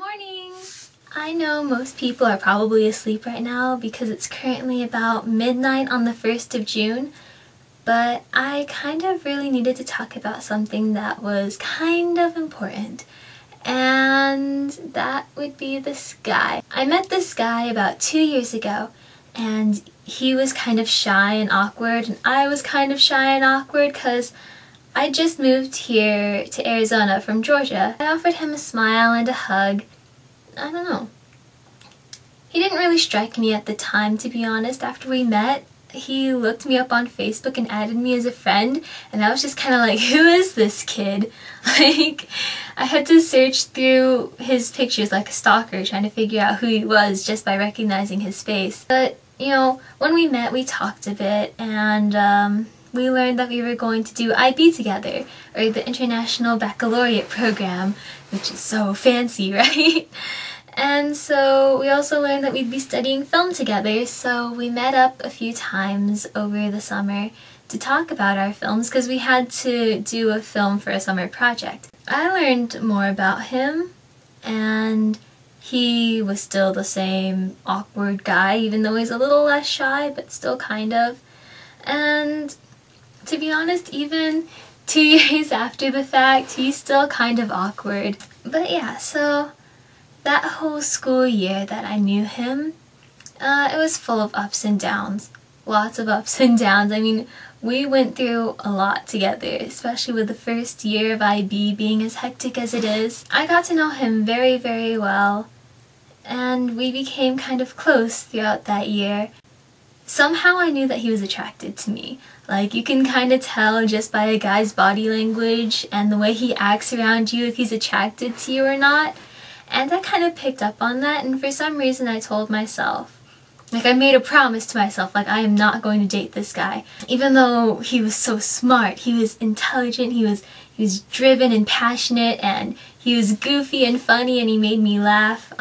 morning! I know most people are probably asleep right now because it's currently about midnight on the 1st of June, but I kind of really needed to talk about something that was kind of important, and that would be this guy. I met this guy about 2 years ago, and he was kind of shy and awkward, and I was kind of shy and awkward because I just moved here to Arizona from Georgia. I offered him a smile and a hug. I don't know. He didn't really strike me at the time, to be honest. After we met, he looked me up on Facebook and added me as a friend, and I was just kind of like, who is this kid? Like, I had to search through his pictures like a stalker, trying to figure out who he was just by recognizing his face. But, you know, when we met, we talked a bit, and we learned that we were going to do IB together, or the International Baccalaureate program, which is so fancy, right? And so we also learned that we'd be studying film together, so we met up a few times over the summer to talk about our films because we had to do a film for a summer project. I learned more about him, and he was still the same awkward guy, even though he's a little less shy, but still kind of. And to be honest, even 2 years after the fact, he's still kind of awkward. But yeah, so that whole school year that I knew him, it was full of ups and downs. Lots of ups and downs. I mean, we went through a lot together, especially with the first year of IB being as hectic as it is. I got to know him very, very well, and we became kind of close throughout that year. Somehow I knew that he was attracted to me. Like, you can kind of tell just by a guy's body language and the way he acts around you if he's attracted to you or not. And I kind of picked up on that, and for some reason I told myself, like, I made a promise to myself, like, I am not going to date this guy. Even though he was so smart, he was intelligent, he was driven and passionate, and he was goofy and funny, and he made me laugh.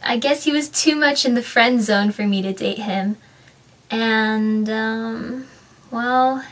I guess he was too much in the friend zone for me to date him. And, well,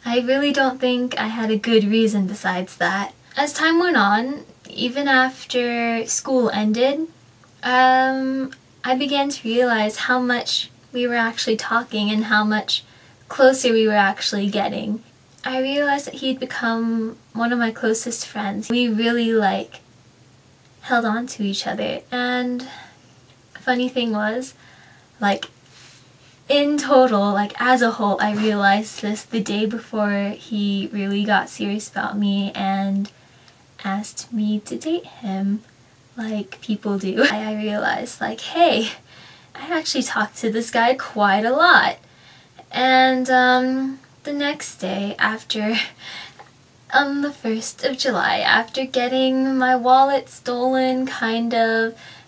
I really don't think I had a good reason besides that. As time went on, even after school ended, I began to realize how much we were actually talking and how much closer we were actually getting. I realized that he'd become one of my closest friends. We really, held on to each other, and funny thing was, in total, as a whole, I realized this the day before he really got serious about me and asked me to date him, like people do. I realized, hey, I actually talked to this guy quite a lot. And the next day, on the 1st of July, after getting my wallet stolen,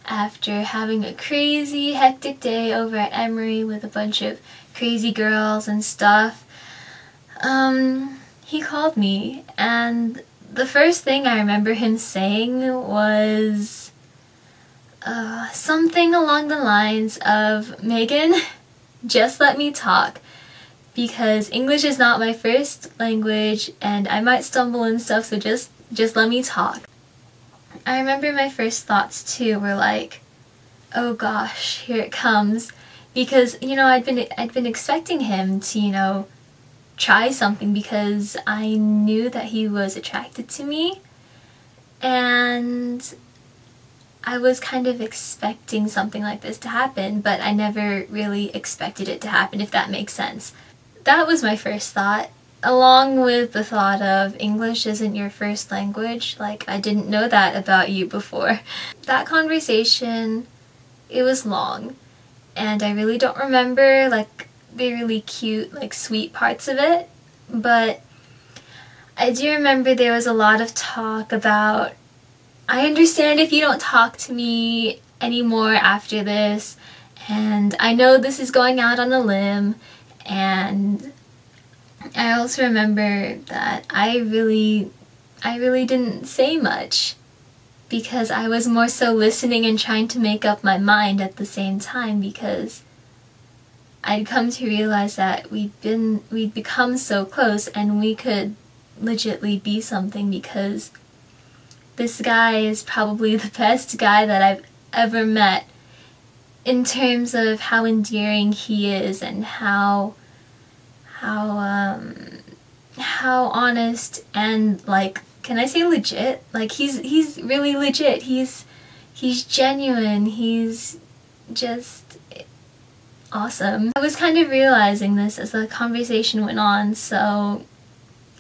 after having a crazy hectic day over at Emory with a bunch of crazy girls and stuff, he called me, and the first thing I remember him saying was something along the lines of, Megan, just let me talk, because English is not my first language and I might stumble and stuff, so just let me talk. I remember my first thoughts too were like, oh gosh, here it comes, because, you know, I'd been expecting him to, try something because I knew that he was attracted to me, and I was kind of expecting something like this to happen, but I never really expected it to happen, if that makes sense. That was my first thought, along with the thought of English isn't your first language. I didn't know that about you before. That conversation, it was long, and I really don't remember the really cute, sweet parts of it, but I do remember there was a lot of talk about, I understand if you don't talk to me anymore after this, and I know this is going out on a limb, and I also remember that I really didn't say much because I was more so listening and trying to make up my mind at the same time, because I'd come to realize that we'd become so close and we could legitimately be something, because this guy is probably the best guy that I've ever met in terms of how endearing he is and how honest and, like, can I say legit? Like, he's really legit. He's genuine. He's just awesome. I was kind of realizing this as the conversation went on, so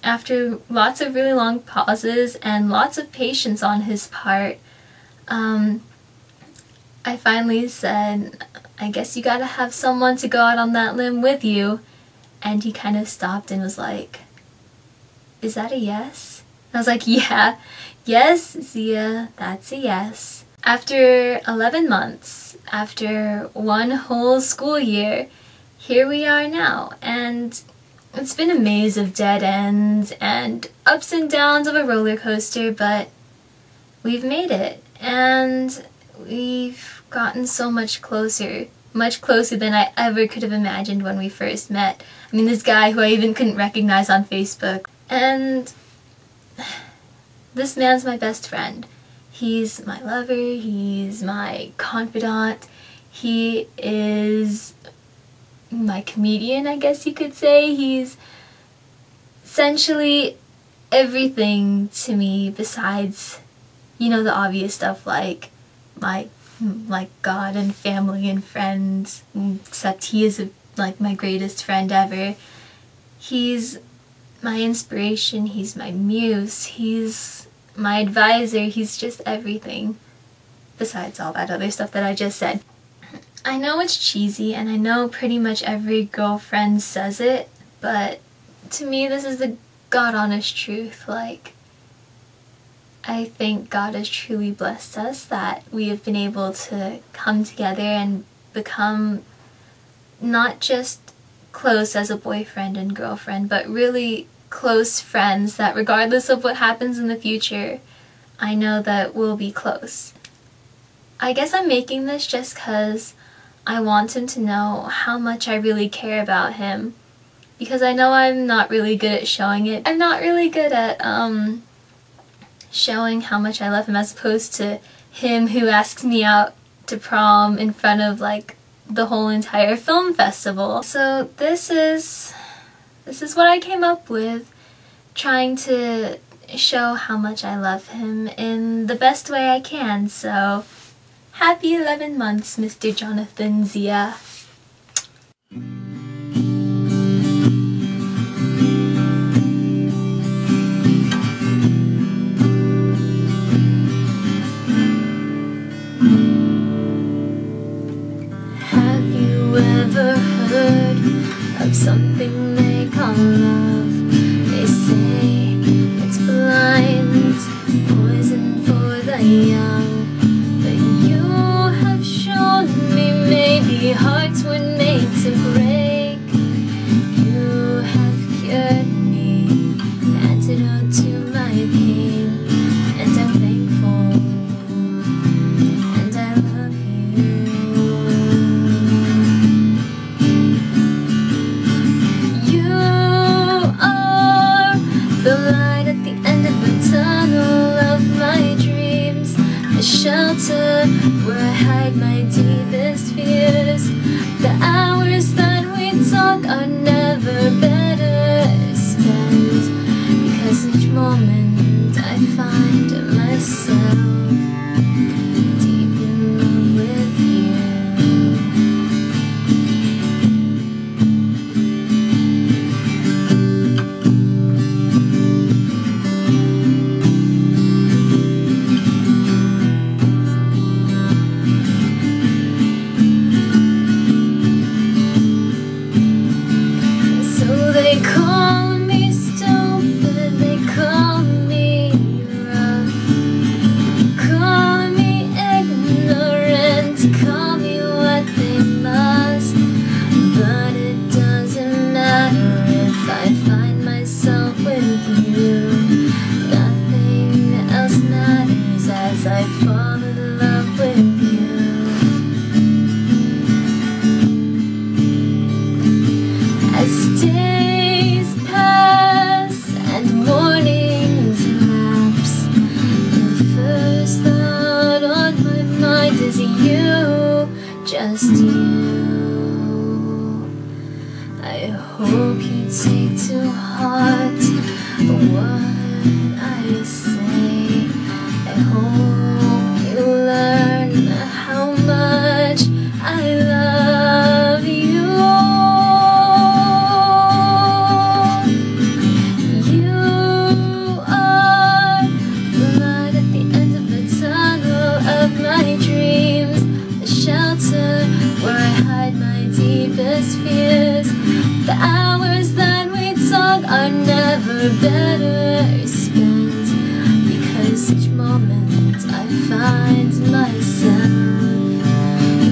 after lots of really long pauses and lots of patience on his part, I finally said, I guess you gotta have someone to go out on that limb with you. And he kind of stopped and was like, is that a yes? And I was like, yeah, yes, Zia, that's a yes. After 11 months, after one whole school year, here we are now. And it's been a maze of dead ends and ups and downs of a roller coaster, but we've made it. And we've gotten so much closer than I ever could have imagined when we first met. I mean, this guy who I even couldn't recognize on Facebook. And this man's my best friend. He's my lover, he's my confidant, he is my comedian, I guess you could say. He's essentially everything to me besides, you know, the obvious stuff like God and family and friends, except he is like my greatest friend ever. He's my inspiration, he's my muse, he's my advisor, he's just everything besides all that other stuff that I just said. I know it's cheesy and I know pretty much every girlfriend says it, but to me this is the God honest truth. Like, I think God has truly blessed us that we have been able to come together and become not just close as a boyfriend and girlfriend, but really close friends that regardless of what happens in the future, I know that we'll be close. I guess I'm making this just because I want him to know how much I really care about him, because I know I'm not really good at showing it. I'm not really good at showing how much I love him, as opposed to him who asks me out to prom in front of like the whole entire film festival. So this is what I came up with, trying to show how much I love him in the best way I can. So happy 11 months, Mr. Jonathan Zia. Something they call love. They say it's blind, poison for the young. But you have shown me maybe hearts weren't made to break. You have cured me, antidote to my pain, and I'm thankful, and I love you. The light at the end of the tunnel of my dreams, the shelter where I hide my deepest fears. The hours that we talk are never better spent, because each moment I find myself deep in love with you. They call me stupid, they call me rough, call me ignorant, call me what they must. But it doesn't matter if I find myself with you. Nothing else matters as I fall in love with you. As days pass and mornings lapse, and just you. I hope you take to heart what I say. I hope you learn how much I love you. You are the light at the end of the tunnel of my dreams, the shelter where I hide my deepest fears. The hours that we talk are never better spent, because each moment I find myself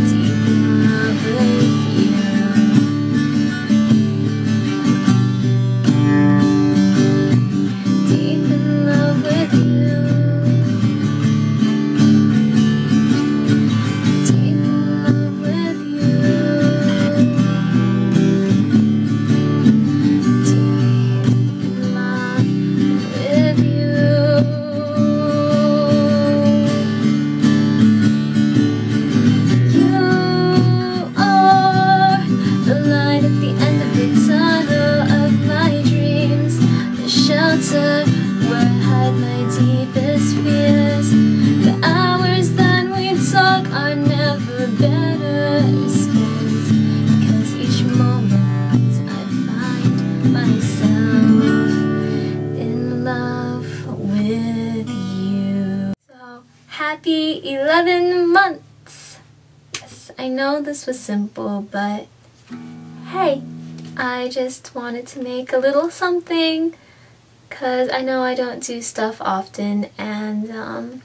deep in love with you. Deep in love with you. Deep in love with you. Where I hide my deepest fears. The hours that we talk are never better spent, because each moment I find myself in love with you. So, happy 11 months! Yes, I know this was simple, but hey, I just wanted to make a little something, because I know I don't do stuff often, and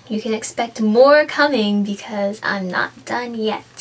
you can expect more coming because I'm not done yet.